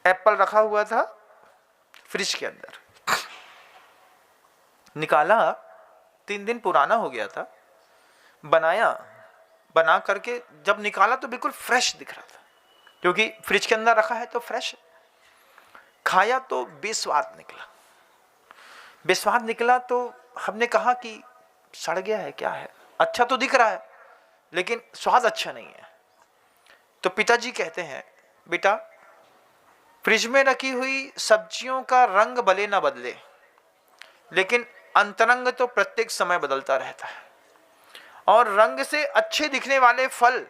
Apple रखा हुआ था फ्रिज के अंदर, निकाला, 3 दिन पुराना हो गया था, बना करके जब निकाला तो बिल्कुल फ्रेश दिख रहा था, क्योंकि फ्रिज के अंदर रखा है तो फ्रेश है। खाया तो बेस्वाद निकला तो हमने कहा कि सड़ गया है क्या है, अच्छा तो दिख रहा है लेकिन स्वाद अच्छा नहीं है। तो पिताजी कहते हैं, बेटा फ्रिज में रखी हुई सब्जियों का रंग भले ना बदले, लेकिन अंतरंग तो प्रत्येक समय बदलता रहता है, और रंग से अच्छे दिखने वाले फल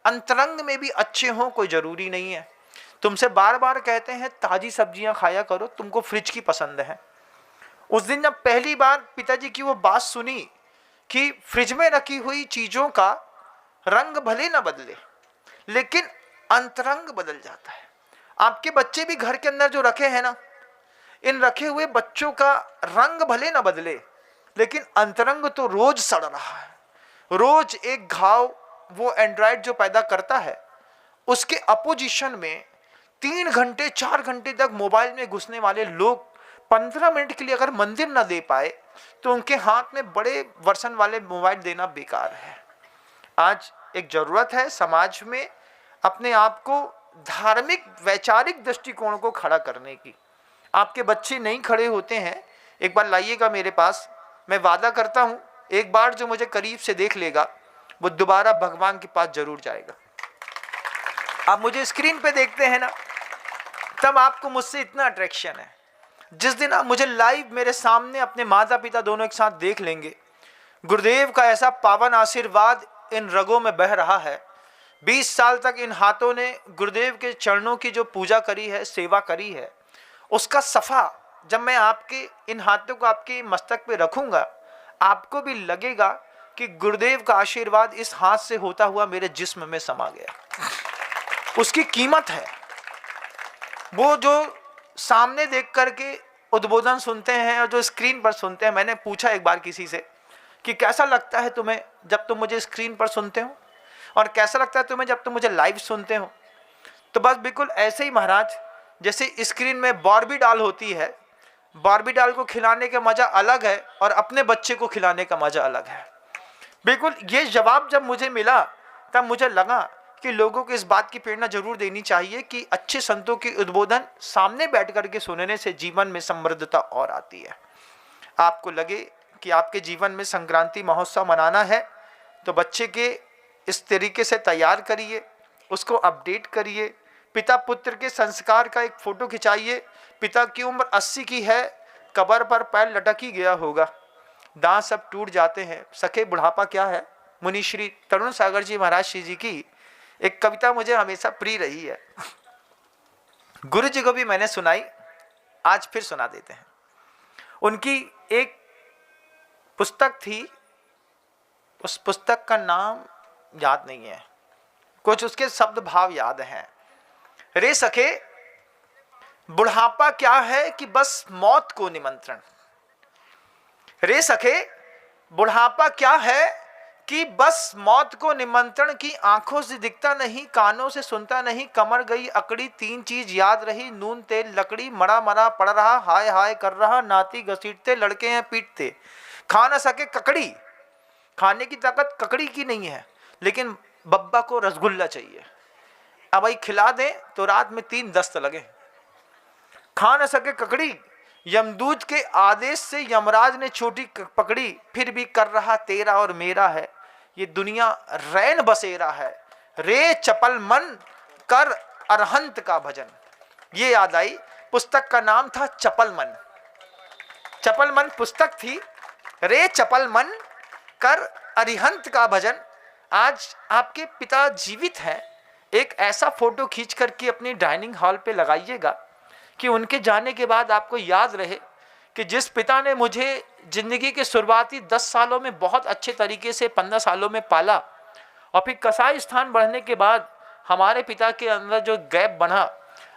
अंतरंग में भी अच्छे हों कोई जरूरी नहीं है। तुमसे बार बार कहते हैं ताजी सब्जियां खाया करो, तुमको फ्रिज की पसंद है। उस दिन जब पहली बार पिताजी की वो बात सुनी कि फ्रिज में रखी हुई चीजों का रंग भले ना बदले लेकिन अंतरंग बदल जाता है। आपके बच्चे भी घर के अंदर जो रखे हैं ना, इन रखे हुए बच्चों का रंग भले ना बदले लेकिन अंतरंग तो रोज सड़ रहा है। रोज एक घाव वो एंड्रॉयड जो पैदा करता है, उसके अपोजिशन में 3 घंटे 4 घंटे तक मोबाइल में घुसने वाले लोग 15 मिनट के लिए अगर मंदिर ना दे पाए तो उनके हाथ में बड़े वर्सन वाले मोबाइल देना बेकार है। आज एक जरूरत है समाज में अपने आप को धार्मिक वैचारिक दृष्टिकोण को खड़ा करने की। आपके बच्चे नहीं खड़े होते हैं, एक बार लाइएगा मेरे पास, मैं वादा करता हूं एक बार जो मुझे करीब से देख लेगा वो दोबारा भगवान के पास जरूर जाएगा। आप मुझे स्क्रीन पे देखते हैं ना, तब आपको मुझसे इतना अट्रैक्शन है। जिस दिन आप मुझे लाइव मेरे सामने अपने माता पिता दोनों एक साथ देख लेंगे, गुरुदेव का ऐसा पावन आशीर्वाद इन रगों में बह रहा है। 20 साल तक इन हाथों ने गुरुदेव के चरणों की जो पूजा करी है, सेवा करी है, उसका सफा जब मैं आपके इन हाथों को आपके मस्तक पे रखूंगा, आपको भी लगेगा कि गुरुदेव का आशीर्वाद इस हाथ से होता हुआ मेरे जिस्म में समा गया। उसकी कीमत है। वो जो सामने देख करके उद्बोधन सुनते हैं और जो स्क्रीन पर सुनते हैं, मैंने पूछा एक बार किसी से कि कैसा लगता है तुम्हें जब तुम मुझे स्क्रीन पर सुनते हो और कैसा लगता है तुम्हें जब तुम मुझे लाइव सुनते हो। तो बस बिल्कुल ऐसे ही महाराज, जैसे स्क्रीन में बार्बी डॉल होती है, बार्बी डॉल को खिलाने का मजा अलग है और अपने बच्चे को खिलाने का मजा अलग है। बिल्कुल ये जवाब जब मुझे मिला तब मुझे लगा कि लोगों को इस बात की प्रेरणा जरूर देनी चाहिए कि अच्छे संतों की उद्बोधन सामने बैठ करके सुनने से जीवन में समृद्धता और आती है। आपको लगे कि आपके जीवन में संक्रांति महोत्सव मनाना है तो बच्चे के इस तरीके से तैयार करिए, उसको अपडेट करिए। पिता पुत्र के संस्कार का एक फोटो खिंचाइए। पिता की उम्र 80 की है, कब्र पर पैर लटक ही गया होगा, दांत सब टूट जाते हैं, सखे बुढ़ापा क्या है। मुनि श्री तरुण सागर जी महाराज जी की एक कविता मुझे हमेशा प्रिय रही है, गुरु जी को भी मैंने सुनाई, आज फिर सुना देते हैं। उनकी एक पुस्तक थी, उस पुस्तक का नाम याद नहीं है, कुछ उसके शब्द भाव याद हैं। रे सखे बुढ़ापा क्या है कि बस मौत को निमंत्रण, रे सखे बुढ़ापा क्या है कि बस मौत को निमंत्रण की, आंखों से दिखता नहीं, कानों से सुनता नहीं, कमर गई अकड़ी, 3 चीज याद रही, नून तेल लकड़ी, मरा मरा पड़ रहा, हाय हाय कर रहा, नाती घसीटते लड़के हैं पीटते, खा ना सके ककड़ी, खाने की ताकत ककड़ी की नहीं है लेकिन बब्बा को रसगुल्ला चाहिए, अब भाई खिला दें तो रात में 3 दस्त लगे। खा न सके ककड़ी, यमदूत के आदेश से यमराज ने छोटी पकड़ी, फिर भी कर रहा तेरा और मेरा है, ये दुनिया रैन बसेरा है, रे चपल मन कर अरहंत का भजन। ये याद आई, पुस्तक का नाम था चपल मन। चपल मन पुस्तक थी, रे चपल मन कर अरिहंत का भजन। आज आपके पिता जीवित हैं, एक ऐसा फोटो खींच करके अपनी डाइनिंग हॉल पे लगाइएगा कि उनके जाने के बाद आपको याद रहे कि जिस पिता ने मुझे जिंदगी के शुरुआती 10 सालों में बहुत अच्छे तरीके से 15 सालों में पाला और फिर कसाई स्थान बढ़ने के बाद हमारे पिता के अंदर जो गैप बना,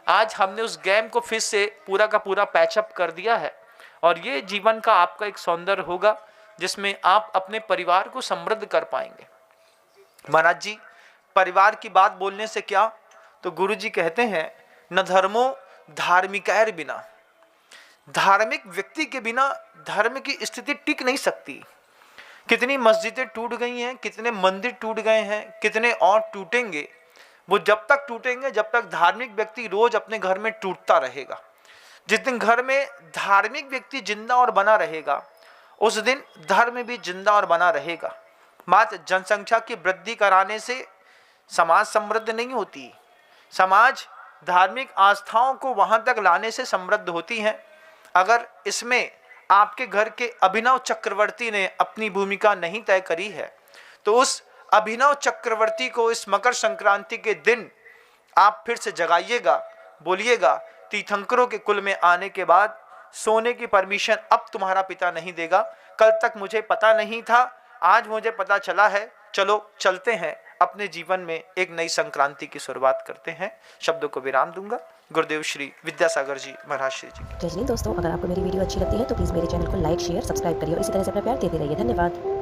आज हमने उस गैप को फिर से पूरा का पूरा पैचअप कर दिया है। और ये जीवन का आपका एक सौंदर्य होगा जिसमें आप अपने परिवार को समृद्ध कर पाएंगे। महाराज जी, परिवार की बात बोलने से क्या, तो गुरु जी कहते हैं न धर्मो धार्मिकायर बिना, धार्मिक व्यक्ति के बिना धर्म की स्थिति टिक नहीं सकती। कितनी मस्जिदें टूट गई हैं, कितने मंदिर टूट गए हैं, कितने और टूटेंगे। वो जब तक टूटेंगे जब तक धार्मिक व्यक्ति रोज अपने घर में टूटता रहेगा। जिस दिन घर में धार्मिक व्यक्ति जिंदा और बना रहेगा उस दिन धर्म भी जिंदा और बना रहेगा। मात्र जनसंख्या की वृद्धि कराने से समाज समृद्ध नहीं होती। समाज धार्मिक आस्थाओं को वहां तक लाने से समृद्ध होती है। अगर इसमें आपके घर के अभिनव चक्रवर्ती ने अपनी भूमिका नहीं तय करी है तो उस अभिनव चक्रवर्ती को इस मकर संक्रांति के दिन आप फिर से जगाइएगा। बोलिएगा, तीर्थंकरों के कुल में आने के बाद सोने की परमिशन अब तुम्हारा पिता नहीं देगा। कल तक मुझे पता नहीं था, आज मुझे पता चला है। चलो चलते हैं, अपने जीवन में एक नई संक्रांति की शुरुआत करते हैं। शब्दों को विराम दूंगा। गुरुदेव श्री विद्यासागर जी महाराज श्री जी। जय हिंद दोस्तों, अगर आपको मेरी वीडियो अच्छी लगती है तो प्लीज़ मेरे चैनल को लाइक, शेयर, सब्सक्राइब करिए और इसी तरह से अपना प्यार देते रहिए। धन्यवाद।